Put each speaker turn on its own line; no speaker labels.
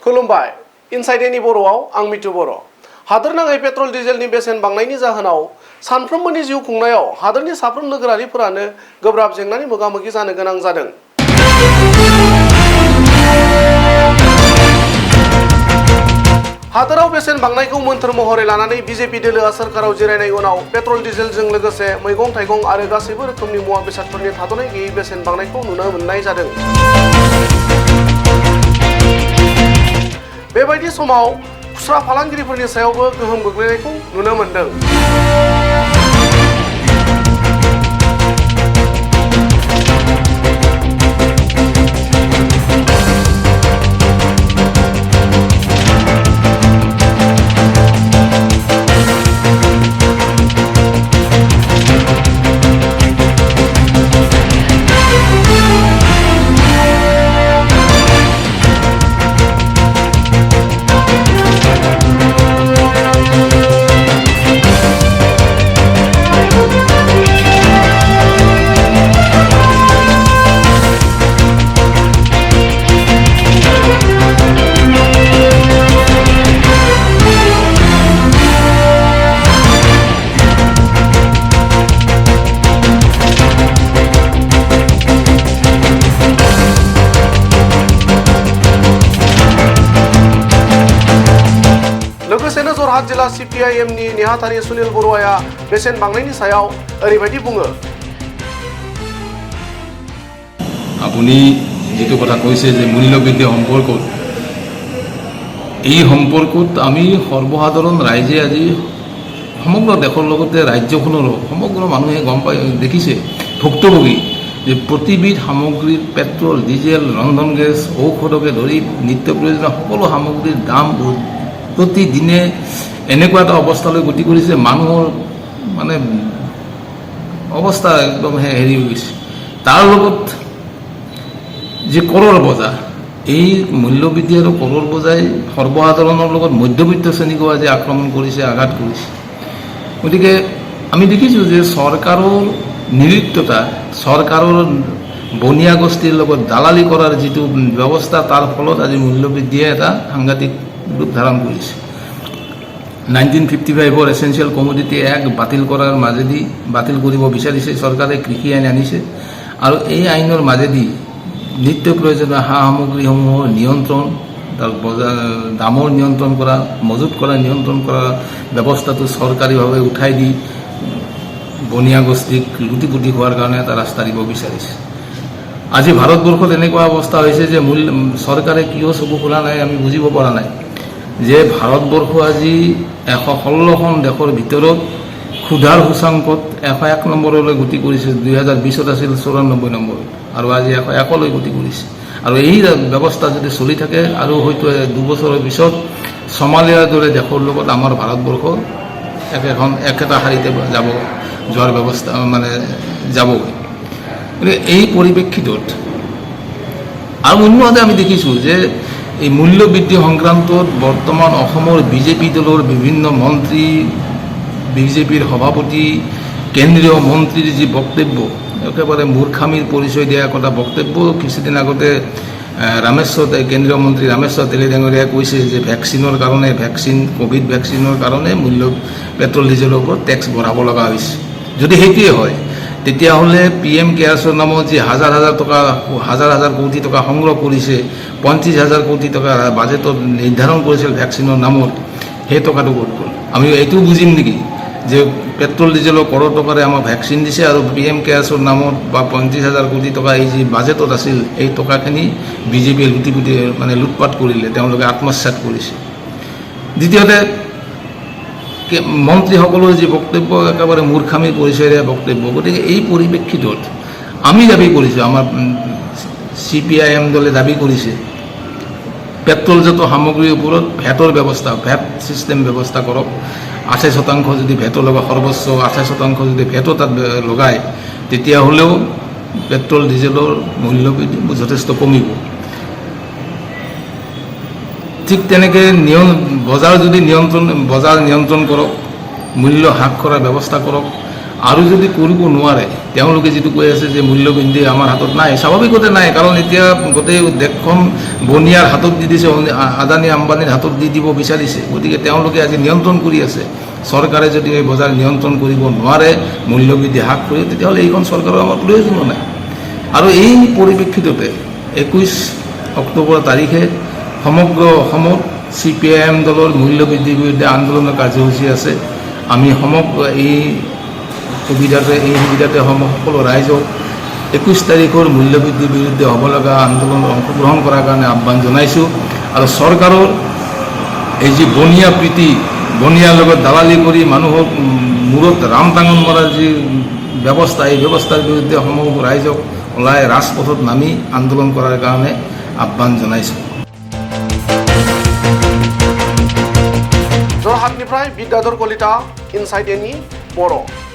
खुलुमबाय इनसाइडेनि बर'आव आं मिथु बर'। हादोरनाङै पेट्रल डिजेलनि बेसेन बांनायनि जाहोनाव सानफ्रोमबोनि जिउ खुंनायाव हादोरनि साफ्रोम नोगोरारिफोरानो गोब्राब जेंनानि मोगा-मोगि जानो गोनां जादों। हादोराव बेसेन बांनायखौ मोन्थोर महरै लानानै बिजेपि दोलोआ सोरखाराव जिरायनाय उनाव पेट्रल डिजेलजों लोगोसे मैगं-थाइगं आरो गासैबो रोखोमनि मुवा बेसादफोरनि थाद'नाय गैयै बेसेन बांनायखौ नुनो मोननाय जादों। बेबायदि समाव खुस्रा फालांगिरिफोरनि सायावबो गोहोम गोग्लैनायखौ नुनो मोनदों। लोगोसेनो जरहाट जिल्ला CPIMनि नेहाथारि सुनील बरुवाया बेसेन बांनायनि सायाव ओरैबायदि बुङो।
আপুনি যেটো কথা কৈছে যে মূল্যবৃদ্ধি সম্পৰ্কত এই সম্পৰ্কত আমি সৰ্বসাধাৰণ ৰাইজে আজি সমগ্ৰ দেশৰ লগতে ৰাজ্যখনৰো সমগ্ৰ মানুহে গম পাই দেখিছে ভুক্তভোগী যে প্ৰতিবিধ সামগ্ৰীৰ পেট্ৰল ডিজেল ৰন্ধন গেছ ঔষধকে ধৰি নিত্য প্ৰয়োজনীয় সকলো সামগ্ৰীৰ দাম প্ৰতিদিনে এনেকুৱা এটা অৱস্থালৈ গতি কৰিছে মানুহৰ মানে অৱস্থা একদম হেৰি হৈ গৈছে। তাৰ লগত যে কৰৰ বজাৰ এই মূল্যবৃদ্ধি আৰু কৰৰ বজাই সৰ্বসাধাৰণৰ লগত মধ্যবিত্ত শ্ৰেণীকো আজি আক্ৰমণ কৰিছে, আঘাত কৰিছে। গতিকে আমি দেখিছোঁ যে চৰকাৰৰ নিলিপ্ততা, চৰকাৰৰ বনিয়া গোষ্ঠীৰ লগত দালালি কৰাৰ যিটো ব্যৱস্থা তাৰ ফলত আজি মূল্যবৃদ্ধিয়ে এটা সাংঘাতিক ৰূপ ধাৰণ কৰিছে। 1955 এছেঞ্চিয়েল কমোডিটি এক্ট বাতিল কৰাৰ মাজেদি বাতিল কৰিব বিচাৰিছে চৰকাৰে, কৃষি আইন আনিছে আৰু এই আইনৰ মাজেদি নিত্য প্ৰয়োজনীয় সা সামগ্ৰীসমূহৰ নিয়ন্ত্ৰণ, তাৰ বজাৰ দামৰ নিয়ন্ত্ৰণ কৰা, মজুত কৰা নিয়ন্ত্ৰণ কৰা ব্যৱস্থাটো চৰকাৰীভাৱে উঠাই দি বনিয়া গোষ্ঠীক লুটি-পুটি হোৱাৰ কাৰণে এটা ৰাস্তা দিব বিচাৰিছে। আজি ভাৰতবৰ্ষত এনেকুৱা অৱস্থা হৈছে যে চৰকাৰে কিয় চকু খোলা নাই আমি বুজিব পৰা নাই যে ভাৰতবৰ্ষ আজি 116খন দেশৰ ভিতৰত ক্ষুধাৰ সূচাংকত 101 নম্বৰলৈ গতি কৰিছে। 2020 আছিল 94 নম্বৰ আৰু আজি 101লৈ গতি কৰিছে। আৰু এই ব্যৱস্থা যদি চলি থাকে আৰু হয়তো 2 বছৰৰ পিছত সোমালিয়াৰ দৰে দেশৰ লগত আমাৰ ভাৰতবৰ্ষ একেটা শাৰীতে যোৱাৰ ব্যৱস্থা মানে যাবগৈ। গতিকে এই পৰিপ্ৰেক্ষিতত আৰু অন্যহাতে আমি দেখিছোঁ যে এই মূল্যবৃদ্ধি সংক্ৰান্তত বৰ্তমান অসমৰ বিজেপি দলৰ বিভিন্ন মন্ত্ৰী, বিজেপিৰ সভাপতি, কেন্দ্ৰীয় মন্ত্ৰীৰ যি বক্তব্য, একেবাৰে মূৰ্খামিৰ পৰিচয় দিয়া এটা বক্তব্য। কিছুদিন আগতে কেন্দ্ৰীয় মন্ত্ৰী ৰামেশ্বৰ তেলী ডাঙৰীয়াই কৈছে যে ক'ভিড ভেকচিনৰ কাৰণে পেট্ৰল ডিজেলৰ ওপৰত টেক্স বঢ়াব লগা হৈছে। যদি সেইটোৱে হয় তেতিয়াহ'লে PM কেয়াৰ্ছৰ নামত যি হাজাৰ হাজাৰ কোটি টকা সংগ্ৰহ কৰিছে, 25,000 কোটি টকা বাজেটত নিৰ্ধাৰণ কৰিছিল ভেকচিনৰ নামত, সেই টকাটো ক'ত গ'ল? আমি এইটো বুজিম নেকি যে পেট্ৰল ডিজেলৰ কৰৰ টকাৰে আমাক ভেকচিন দিছে আৰু PM কেয়াৰ্ছৰ নামত বা 25,000 কোটি টকা এই যি বাজেটত আছিল এই টকাখিনি বিজেপিয়ে লুটি-পুটি মানে লুটপাট কৰিলে, তেওঁলোকে আত্মসাৎ কৰিছে। দ্বিতীয়তে মন্ত্ৰীসকলৰ যি বক্তব্য একেবাৰে মূৰ্খামিৰ পৰিচয় দিয়া বক্তব্য। গতিকে এই পৰিপ্ৰেক্ষিতত আমি দাবী কৰিছোঁ, আমাৰ CPIM দলে দাবী কৰিছে পেট্ৰলজাত সামগ্ৰীৰ ওপৰত ভেটৰ ব্যৱস্থা, ভেট ছিষ্টেম ব্যৱস্থা কৰক। 28% যদি ভেটো লগা, সৰ্বোচ্চ 28% যদি ভেটো তাত লগায় তেতিয়াহ'লেও পেট্ৰল ডিজেলৰ মূল্যবৃদ্ধি যথেষ্ট কমিব। ঠিক তেনেকৈ বজাৰ নিয়ন্ত্ৰণ কৰক, মূল্য হ্ৰাস কৰাৰ ব্যৱস্থা কৰক আৰু যদি কৰিব নোৱাৰে তেওঁলোকে যিটো কৈ আছে যে মূল্যবৃদ্ধি আমাৰ হাতত নাই, স্বাভাৱিকতে নাই, কাৰণ এতিয়া গোটেই দেশখন বনিয়াৰ হাতত দি দিছে, আদানী আম্বানীৰ হাতত দি দিব বিচাৰিছে। গতিকে তেওঁলোকে আজি নিয়ন্ত্ৰণ কৰি আছে। চৰকাৰে যদি এই বজাৰ নিয়ন্ত্ৰণ কৰিব নোৱাৰে, মূল্যবৃদ্ধি হ্ৰাস কৰি, তেতিয়াহ'লে এইখন চৰকাৰৰ আমাৰ প্ৰয়োজনো নাই। আৰু এই পৰিপ্ৰেক্ষিততে 21 অক্টোবৰ তাৰিখে সমগ্ৰ অসমত CPIM দলৰ মূল্যবৃদ্ধিৰ বিৰুদ্ধে আন্দোলনৰ কাৰ্যসূচী আছে। আমি সমগ্ৰ এই সুবিধাতে সকলো ৰাইজক 21 তাৰিখৰ মূল্যবৃদ্ধিৰ বিৰুদ্ধে হ'ব লগা আন্দোলনত অংশগ্ৰহণ কৰাৰ কাৰণে আহ্বান জনাইছোঁ। আৰু চৰকাৰৰ এই যি বনিয়া প্ৰীতি, বনিয়াৰ লগত দালালি কৰি মানুহক মূৰত ৰামটাঙন মৰাৰ যি ব্যৱস্থা, এই ব্যৱস্থাৰ বিৰুদ্ধে সমগ্ৰ ৰাইজক ওলাই ৰাজপথত নামি আন্দোলন কৰাৰ কাৰণে আহ্বান জনাইছোঁ।
যোৰহাটনিफ्राय বিদ্যাধर কলিতা, ইনসাইড এনি बर'।